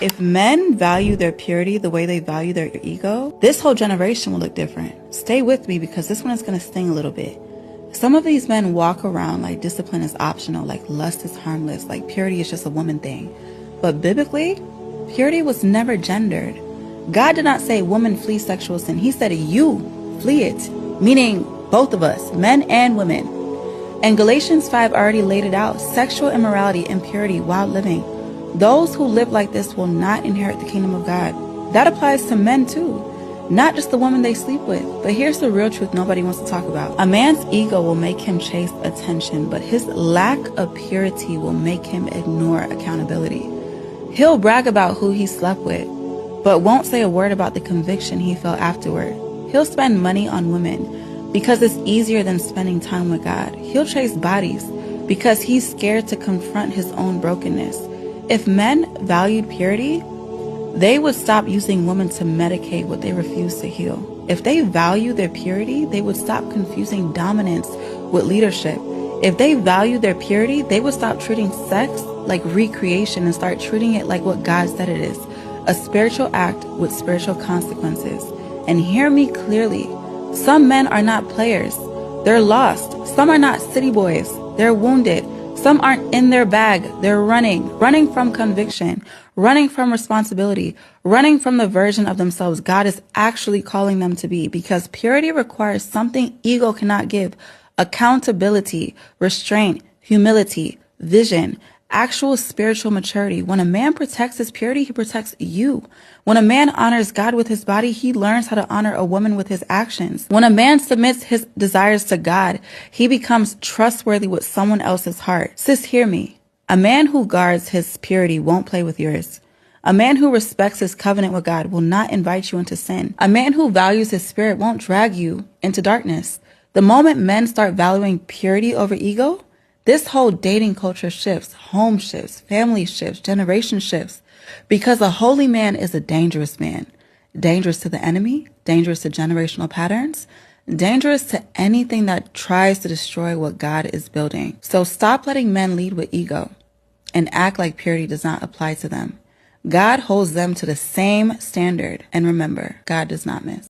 If men value their purity the way they value their ego, this whole generation will look different. Stay with me because this one is going to sting a little bit. Some of these men walk around like discipline is optional, like lust is harmless, like purity is just a woman thing. But biblically, purity was never gendered. God did not say, woman, flee sexual sin. He said, you flee it, meaning both of us, men and women. And Galatians 5 already laid it out. Sexual immorality, impurity, wild living. Those who live like this will not inherit the kingdom of God. That applies to men too, not just the woman they sleep with. But here's the real truth nobody wants to talk about. A man's ego will make him chase attention, but his lack of purity will make him ignore accountability. He'll brag about who he slept with, but won't say a word about the conviction he felt afterward. He'll spend money on women because it's easier than spending time with God. He'll chase bodies because he's scared to confront his own brokenness. If men valued purity, they would stop using women to medicate what they refuse to heal. If they value their purity, they would stop confusing dominance with leadership. If they value their purity, they would stop treating sex like recreation and start treating it like what God said it is, a spiritual act with spiritual consequences. And hear me clearly, some men are not players. They're lost. Some are not city boys. They're wounded. Some aren't in their bag. They're running from conviction, running from responsibility, running from the version of themselves God is actually calling them to be, because purity requires something ego cannot give: accountability, restraint, humility, vision, actual spiritual maturity. When a man protects his purity, he protects you. When a man honors God with his body, he learns how to honor a woman with his actions. When a man submits his desires to God, he becomes trustworthy with someone else's heart. Sis, hear me. A man who guards his purity won't play with yours. A man who respects his covenant with God will not invite you into sin. A man who values his spirit won't drag you into darkness. The moment men start valuing purity over ego, this whole dating culture shifts, home shifts, family shifts, generation shifts, because a holy man is a dangerous man. Dangerous to the enemy, dangerous to generational patterns, dangerous to anything that tries to destroy what God is building. So stop letting men lead with ego and act like purity does not apply to them. God holds them to the same standard. And remember, God does not miss.